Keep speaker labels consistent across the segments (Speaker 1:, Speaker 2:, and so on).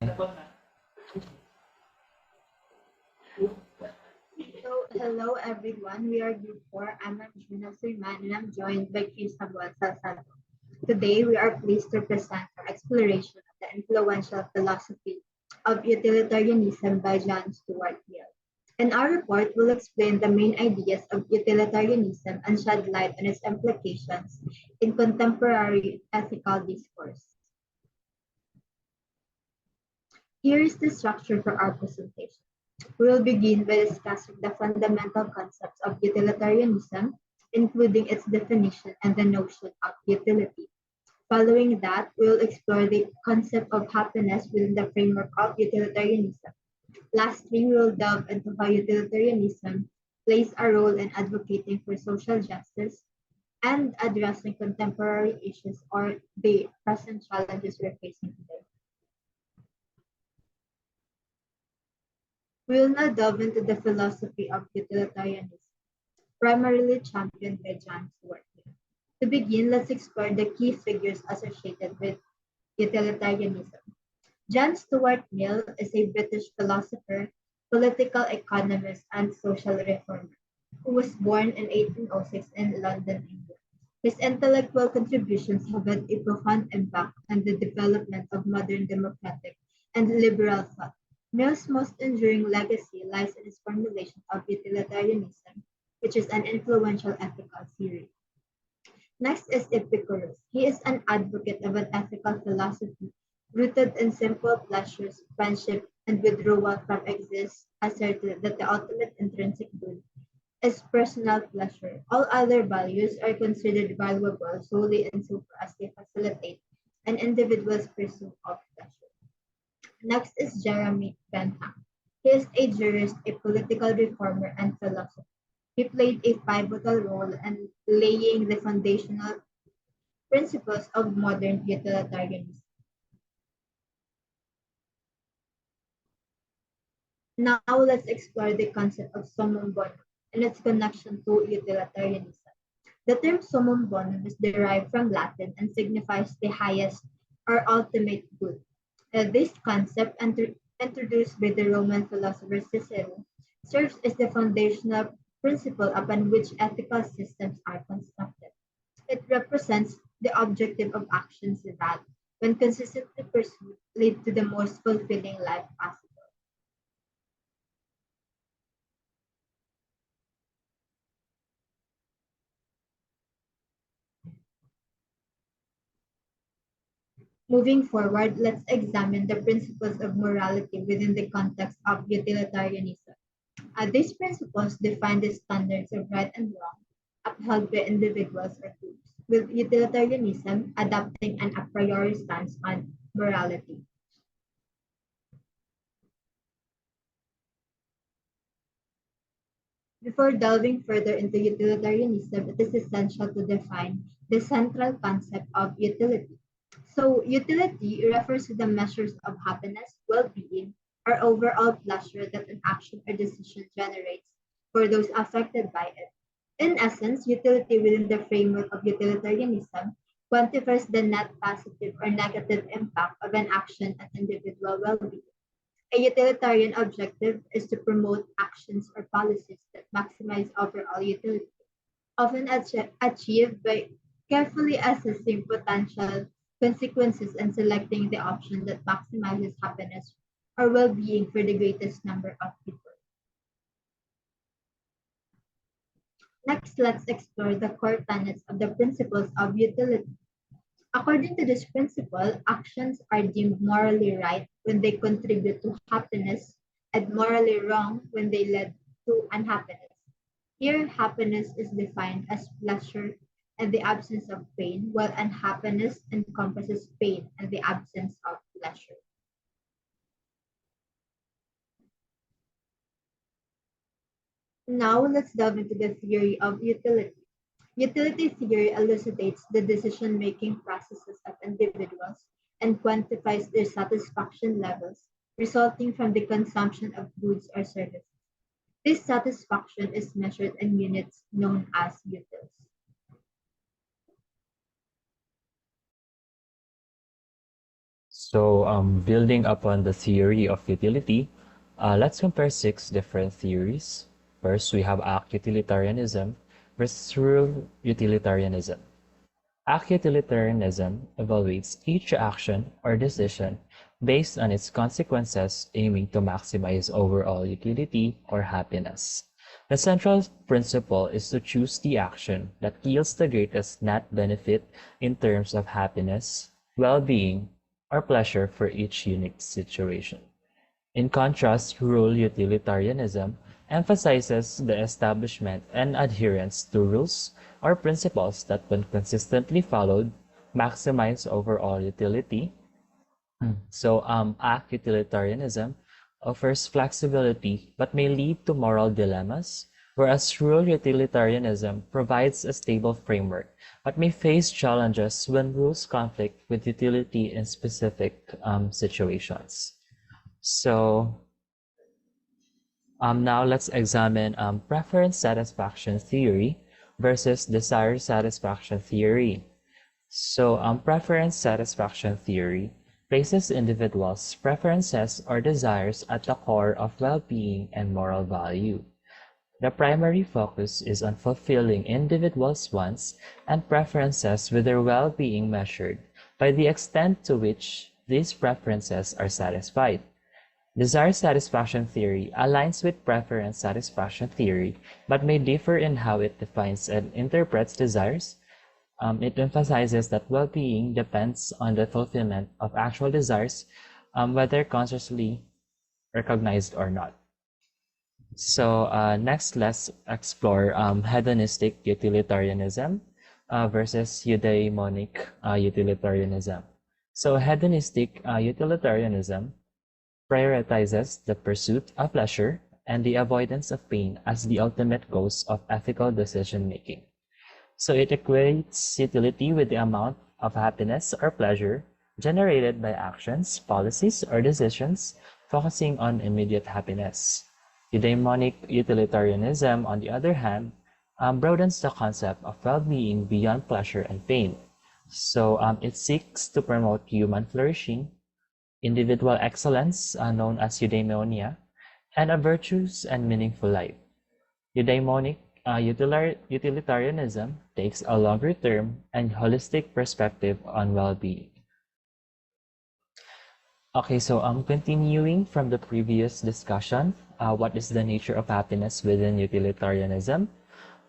Speaker 1: So, hello everyone. We are Group 4. I'm Anjuna Surman and I'm joined by Cristobal Salsado. Today, we are pleased to present our exploration of the influential philosophy of utilitarianism by John Stuart Mill. In our report, we'll explain the main ideas of utilitarianism and shed light on its implications in contemporary ethical discourse. Here is the structure for our presentation. We will begin by discussing the fundamental concepts of utilitarianism, including its definition and the notion of utility. Following that, we will explore the concept of happiness within the framework of utilitarianism. Lastly, we will delve into how utilitarianism plays a role in advocating for social justice and addressing contemporary issues or the present challenges we're facing today. We will now delve into the philosophy of utilitarianism, primarily championed by John Stuart Mill. To begin, let's explore the key figures associated with utilitarianism. John Stuart Mill is a British philosopher, political economist, and social reformer who was born in 1806 in London, England. His intellectual contributions have had a profound impact on the development of modern democratic and liberal thought. Mill's most enduring legacy lies in his formulation of utilitarianism, which is an influential ethical theory. Next is Epicurus. He is an advocate of an ethical philosophy rooted in simple pleasures, friendship, and withdrawal from existence, asserted that the ultimate intrinsic good is personal pleasure. All other values are considered valuable solely insofar as they facilitate an individual's pursuit of pleasure. Next is Jeremy Bentham. He is a jurist, a political reformer, and philosopher. He played a pivotal role in laying the foundational principles of modern utilitarianism. Now let's explore the concept of summum bonum and its connection to utilitarianism. The term summum bonum is derived from Latin and signifies the highest or ultimate good. This concept, introduced by the Roman philosopher Cicero, serves as the foundational principle upon which ethical systems are constructed. It represents the objective of actions that, when consistently pursued, lead to the most fulfilling life possible. Moving forward, let's examine the principles of morality within the context of utilitarianism. These principles define the standards of right and wrong upheld by individuals or groups, with utilitarianism adopting an a priori stance on morality. Before delving further into utilitarianism, it is essential to define the central concept of utility. So, utility refers to the measures of happiness, well being, or overall pleasure that an action or decision generates for those affected by it. In essence, utility within the framework of utilitarianism quantifies the net positive or negative impact of an action on individual well being. A utilitarian objective is to promote actions or policies that maximize overall utility, often achieved by carefully assessing potential consequences and selecting the option that maximizes happiness or well being for the greatest number of people. Next, let's explore the core tenets of the principles of utility. According to this principle, actions are deemed morally right when they contribute to happiness and morally wrong when they lead to unhappiness. Here, happiness is defined as pleasure and the absence of pain, while unhappiness encompasses pain and the absence of pleasure. Now, let's delve into the theory of utility. Utility theory elucidates the decision making processes of individuals and quantifies their satisfaction levels resulting from the consumption of goods or services. This satisfaction is measured in units known as utils.
Speaker 2: So, building upon the theory of utility, let's compare six different theories. First, we have act utilitarianism versus rule utilitarianism. Act utilitarianism evaluates each action or decision based on its consequences, aiming to maximize overall utility or happiness. The central principle is to choose the action that yields the greatest net benefit in terms of happiness, well-being, or pleasure for each unique situation. In contrast, rural utilitarianism emphasizes the establishment and adherence to rules or principles that, when consistently followed, maximize overall utility. Act utilitarianism offers flexibility but may lead to moral dilemmas, whereas rural utilitarianism provides a stable framework but may face challenges when rules conflict with utility in specific situations. So now let's examine preference satisfaction theory versus desire satisfaction theory. Preference satisfaction theory places individuals' preferences or desires at the core of well-being and moral value. The primary focus is on fulfilling individuals' wants and preferences with their well-being measured by the extent to which these preferences are satisfied. Desire satisfaction theory aligns with preference satisfaction theory, but may differ in how it defines and interprets desires. It emphasizes that well-being depends on the fulfillment of actual desires, whether consciously recognized or not. Next, let's explore hedonistic utilitarianism versus eudaimonic utilitarianism. So, hedonistic utilitarianism prioritizes the pursuit of pleasure and the avoidance of pain as the ultimate goals of ethical decision-making. So it equates utility with the amount of happiness or pleasure generated by actions, policies, or decisions, focusing on immediate happiness. Eudaimonic utilitarianism, on the other hand, broadens the concept of well-being beyond pleasure and pain. It seeks to promote human flourishing, individual excellence, known as eudaimonia, and a virtuous and meaningful life. Eudaimonic utilitarianism takes a longer-term and holistic perspective on well-being. Okay, continuing from the previous discussion, what is the nature of happiness within utilitarianism?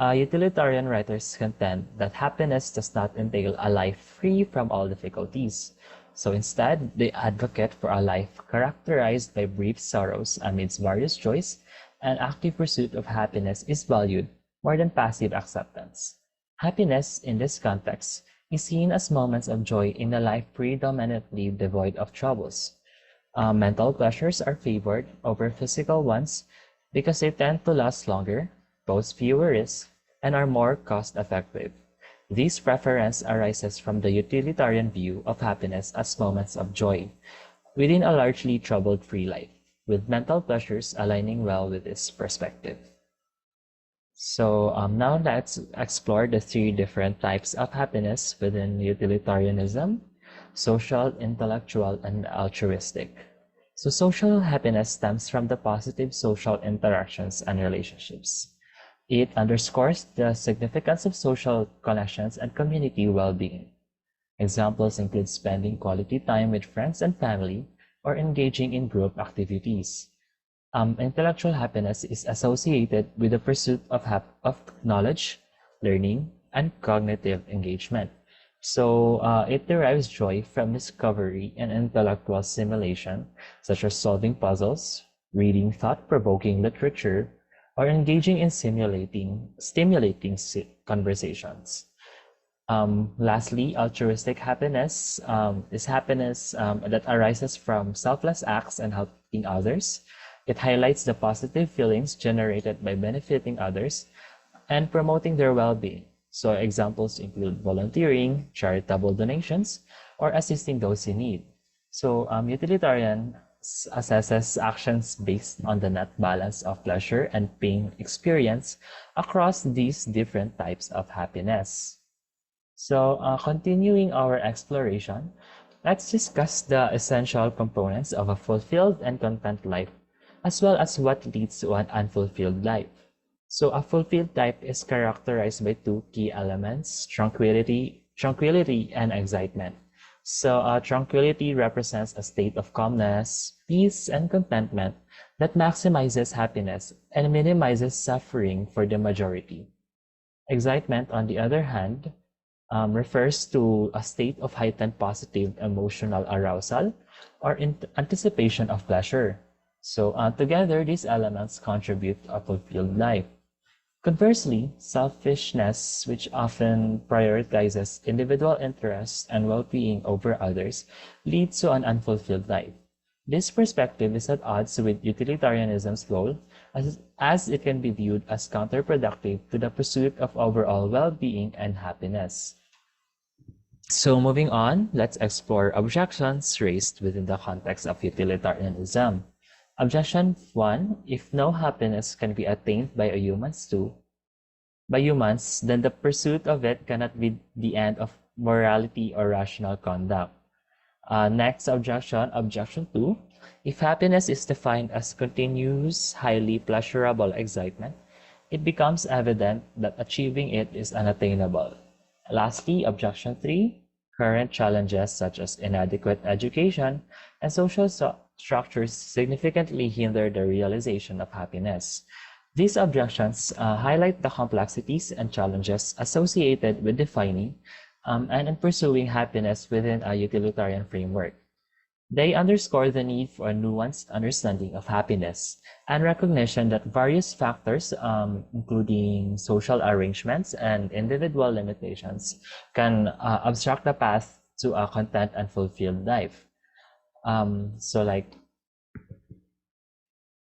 Speaker 2: Utilitarian writers contend that happiness does not entail a life free from all difficulties. So instead, they advocate for a life characterized by brief sorrows amidst various joys, and active pursuit of happiness is valued more than passive acceptance. Happiness, in this context, is seen as moments of joy in a life predominantly devoid of troubles. Mental pleasures are favored over physical ones because they tend to last longer, pose fewer risks, and are more cost-effective. This preference arises from the utilitarian view of happiness as moments of joy within a largely trouble-free life, with mental pleasures aligning well with this perspective. Now let's explore the three different types of happiness within utilitarianism: social, intellectual, and altruistic. So social happiness stems from the positive social interactions and relationships. It underscores the significance of social connections and community well-being. Examples include spending quality time with friends and family or engaging in group activities. Intellectual happiness is associated with the pursuit of knowledge, learning, and cognitive engagement. It derives joy from discovery and intellectual stimulation, such as solving puzzles, reading thought-provoking literature, or engaging in stimulating conversations. Lastly, altruistic happiness is happiness that arises from selfless acts and helping others. It highlights the positive feelings generated by benefiting others and promoting their well-being. So examples include volunteering, charitable donations, or assisting those in need. Utilitarian assesses actions based on the net balance of pleasure and pain experience across these different types of happiness. Continuing our exploration, Let's discuss the essential components of a fulfilled and content life, as well as what leads to an unfulfilled life. So a fulfilled life is characterized by two key elements, tranquility and excitement. So tranquility represents a state of calmness, peace, and contentment that maximizes happiness and minimizes suffering for the majority. Excitement, on the other hand, refers to a state of heightened positive emotional arousal or anticipation of pleasure. So together, these elements contribute to a fulfilled life. Conversely, selfishness, which often prioritizes individual interests and well-being over others, leads to an unfulfilled life. This perspective is at odds with utilitarianism's goal, as it can be viewed as counterproductive to the pursuit of overall well-being and happiness. So moving on, let's explore objections raised within the context of utilitarianism. Objection 1. If no happiness can be attained by humans, then the pursuit of it cannot be the end of morality or rational conduct. Next objection 2. If happiness is defined as continuous, highly pleasurable excitement, it becomes evident that achieving it is unattainable. Lastly, objection 3. Current challenges such as inadequate education and social structures significantly hinder the realization of happiness. These objections highlight the complexities and challenges associated with defining and in pursuing happiness within a utilitarian framework. They underscore the need for a nuanced understanding of happiness and recognition that various factors, including social arrangements and individual limitations, can obstruct the path to a content and fulfilled life.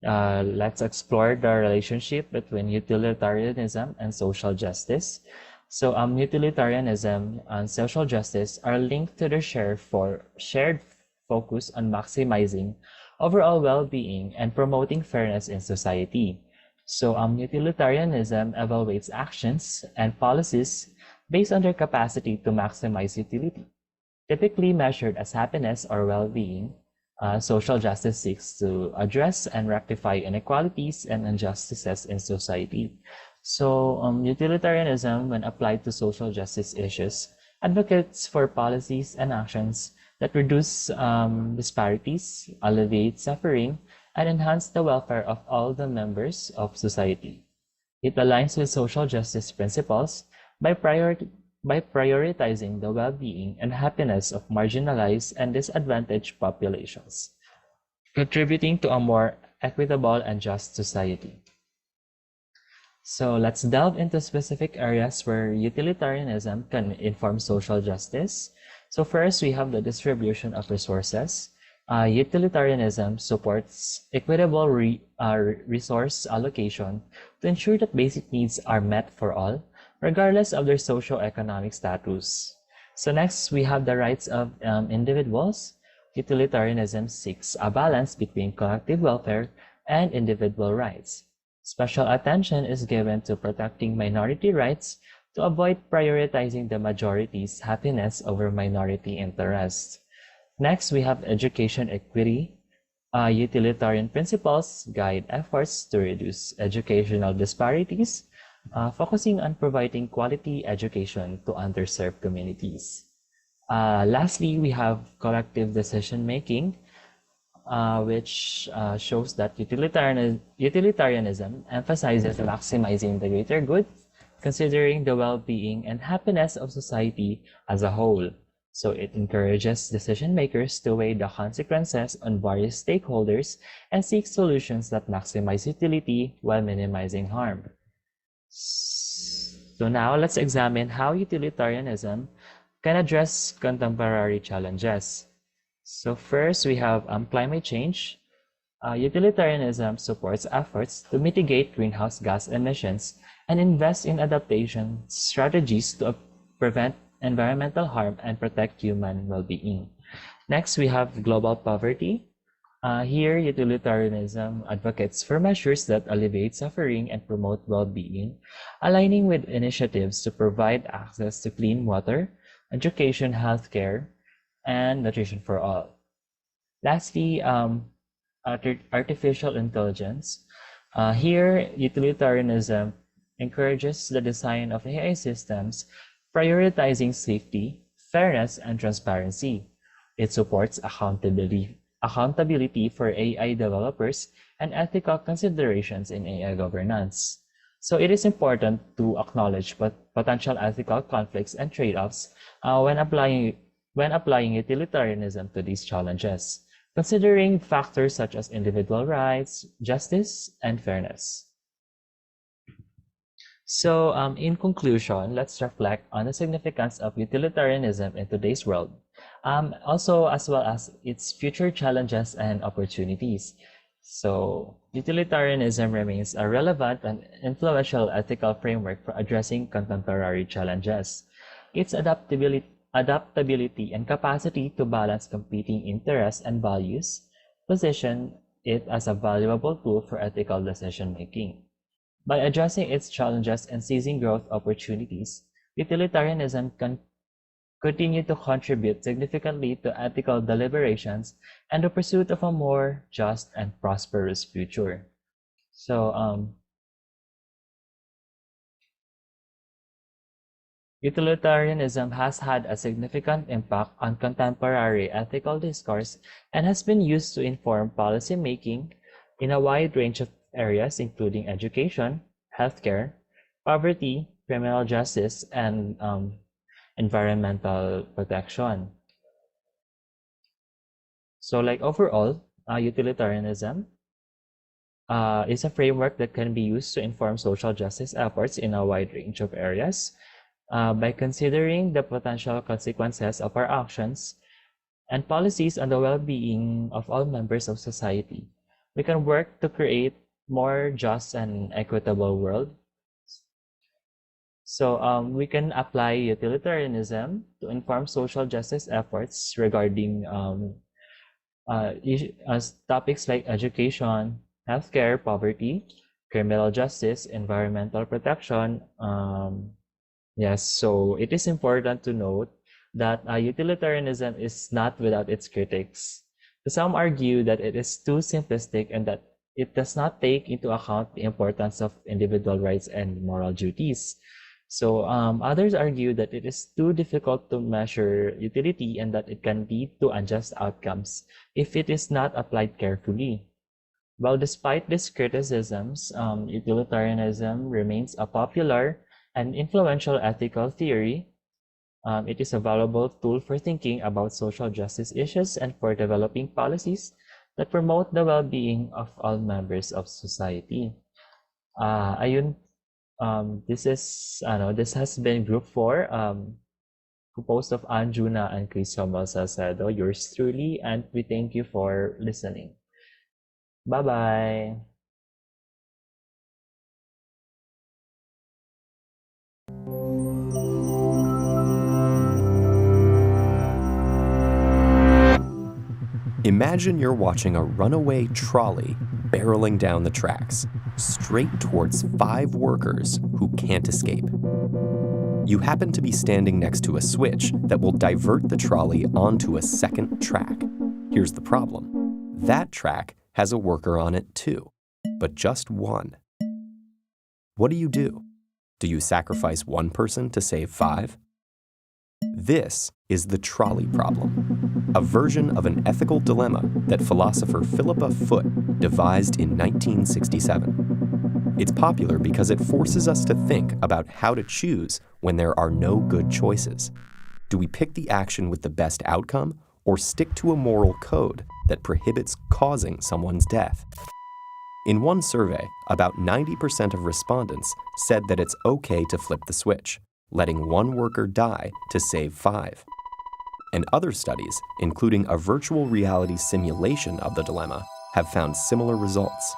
Speaker 2: Let's explore the relationship between utilitarianism and social justice. So utilitarianism and social justice are linked to the shared focus on maximizing overall well-being and promoting fairness in society. So utilitarianism evaluates actions and policies based on their capacity to maximize utility, typically measured as happiness or well-being. Social justice seeks to address and rectify inequalities and injustices in society. So utilitarianism, when applied to social justice issues, advocates for policies and actions that reduce disparities, alleviate suffering, and enhance the welfare of all the members of society. It aligns with social justice principles by prioritizing the well-being and happiness of marginalized and disadvantaged populations, contributing to a more equitable and just society. So let's delve into specific areas where utilitarianism can inform social justice. So first, we have the distribution of resources. Utilitarianism supports equitable resource allocation to ensure that basic needs are met for all, regardless of their socio-economic status. So next, we have the rights of individuals. Utilitarianism seeks a balance between collective welfare and individual rights. Special attention is given to protecting minority rights to avoid prioritizing the majority's happiness over minority interests. Next, we have education equity. Utilitarian principles guide efforts to reduce educational disparities, focusing on providing quality education to underserved communities. Lastly, we have collective decision-making, which shows that utilitarianism emphasizes maximizing the greater good, considering the well-being and happiness of society as a whole. So it encourages decision makers to weigh the consequences on various stakeholders and seek solutions that maximize utility while minimizing harm. So now let's examine how utilitarianism can address contemporary challenges. So first, we have climate change. Utilitarianism supports efforts to mitigate greenhouse gas emissions and invest in adaptation strategies to prevent environmental harm and protect human well-being. Next, we have global poverty. Here, utilitarianism advocates for measures that alleviate suffering and promote well-being, aligning with initiatives to provide access to clean water, education, healthcare, and nutrition for all. Lastly, artificial intelligence. Here, utilitarianism encourages the design of AI systems, prioritizing safety, fairness, and transparency. It supports accountability for AI developers and ethical considerations in AI governance. So it is important to acknowledge potential ethical conflicts and trade-offs when applying utilitarianism to these challenges, considering factors such as individual rights, justice, and fairness. So, in conclusion, let's reflect on the significance of utilitarianism in today's world, also as well as its future challenges and opportunities. So, utilitarianism remains a relevant and influential ethical framework for addressing contemporary challenges. Its adaptability and capacity to balance competing interests and values position it as a valuable tool for ethical decision making. By addressing its challenges and seizing growth opportunities, utilitarianism can continue to contribute significantly to ethical deliberations and the pursuit of a more just and prosperous future. So, utilitarianism has had a significant impact on contemporary ethical discourse and has been used to inform policy making in a wide range of areas, including education, healthcare, poverty, criminal justice, and environmental protection. So, like overall, utilitarianism is a framework that can be used to inform social justice efforts in a wide range of areas. By considering the potential consequences of our actions and policies on the well-being of all members of society, we can work to create more just and equitable world. So we can apply utilitarianism to inform social justice efforts regarding topics like education, healthcare, poverty, criminal justice, environmental protection. Yes, so it is important to note that utilitarianism is not without its critics. Some argue that it is too simplistic and that it does not take into account the importance of individual rights and moral duties. So others argue that it is too difficult to measure utility and that it can lead to unjust outcomes if it is not applied carefully. Well, despite these criticisms, utilitarianism remains a popular and influential ethical theory. It is a valuable tool for thinking about social justice issues and for developing policies that promote the well-being of all members of society. Ayun, this has been Group 4, composed of Anjuna and Crisomal Salcedo, yours truly, and we thank you for listening. Bye-bye.
Speaker 3: Imagine you're watching a runaway trolley barreling down the tracks, straight towards 5 workers who can't escape. You happen to be standing next to a switch that will divert the trolley onto a second track. Here's the problem. That track has a worker on it too, but just one. What do? Do you sacrifice one person to save 5? This is the trolley problem, a version of an ethical dilemma that philosopher Philippa Foot devised in 1967. It's popular because it forces us to think about how to choose when there are no good choices. Do we pick the action with the best outcome or stick to a moral code that prohibits causing someone's death? In one survey, about 90% of respondents said that it's okay to flip the switch, letting one worker die to save 5. And other studies, including a virtual reality simulation of the dilemma, have found similar results.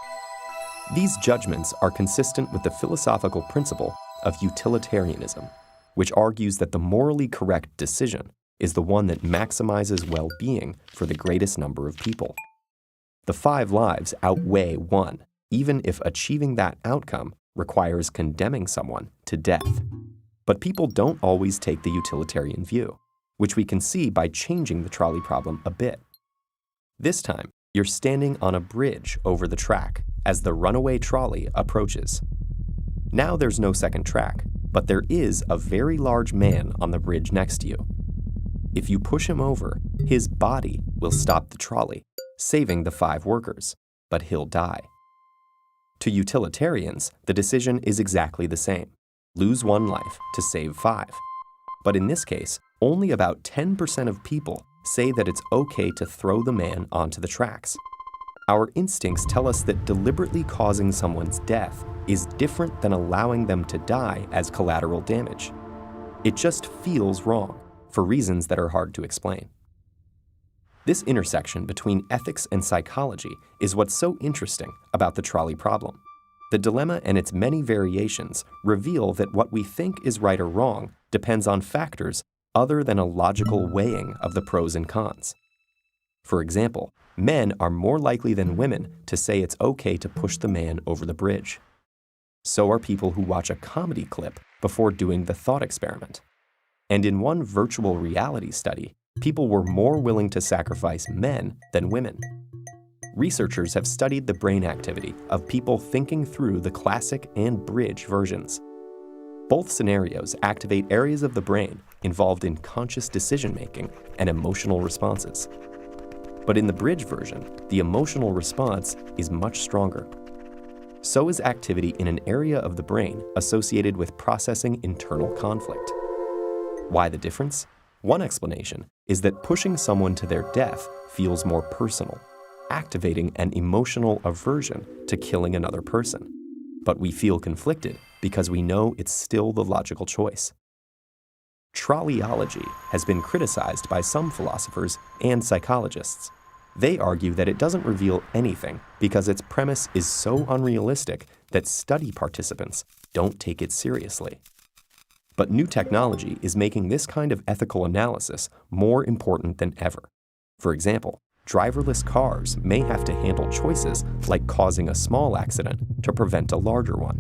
Speaker 3: These judgments are consistent with the philosophical principle of utilitarianism, which argues that the morally correct decision is the one that maximizes well-being for the greatest number of people. The 5 lives outweigh 1, even if achieving that outcome requires condemning someone to death. But people don't always take the utilitarian view. which we can see by changing the trolley problem a bit. This time, you're standing on a bridge over the track as the runaway trolley approaches. Now there's no second track, but there is a very large man on the bridge next to you. If you push him over, his body will stop the trolley, saving the 5 workers, but he'll die. To utilitarians, the decision is exactly the same. Lose 1 life to save 5. But in this case, only about 10% of people say that it's okay to throw the man onto the tracks. Our instincts tell us that deliberately causing someone's death is different than allowing them to die as collateral damage. It just feels wrong, for reasons that are hard to explain. This intersection between ethics and psychology is what's so interesting about the trolley problem. The dilemma and its many variations reveal that what we think is right or wrong depends on factors other than a logical weighing of the pros and cons. For example, men are more likely than women to say it's okay to push the man over the bridge. So are people who watch a comedy clip before doing the thought experiment. And in one virtual reality study, people were more willing to sacrifice men than women. Researchers have studied the brain activity of people thinking through the classic and bridge versions. Both scenarios activate areas of the brain involved in conscious decision-making and emotional responses. But in the bridge version, the emotional response is much stronger. So is activity in an area of the brain associated with processing internal conflict. Why the difference? One explanation is that pushing someone to their death feels more personal, activating an emotional aversion to killing another person. But we feel conflicted because we know it's still the logical choice. Trolleyology has been criticized by some philosophers and psychologists. They argue that it doesn't reveal anything because its premise is so unrealistic that study participants don't take it seriously. But new technology is making this kind of ethical analysis more important than ever. For example, driverless cars may have to handle choices like causing a small accident to prevent a larger one.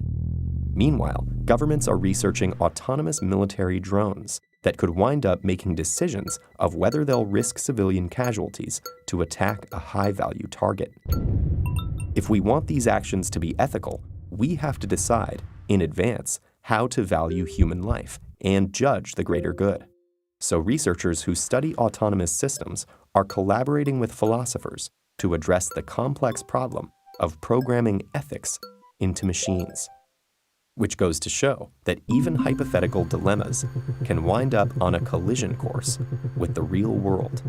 Speaker 3: Meanwhile, governments are researching autonomous military drones that could wind up making decisions of whether they'll risk civilian casualties to attack a high-value target. If we want these actions to be ethical, we have to decide, in advance, how to value human life and judge the greater good. So researchers who study autonomous systems are collaborating with philosophers to address the complex problem of programming ethics into machines. Which goes to show that even hypothetical dilemmas can wind up on a collision course with the real world.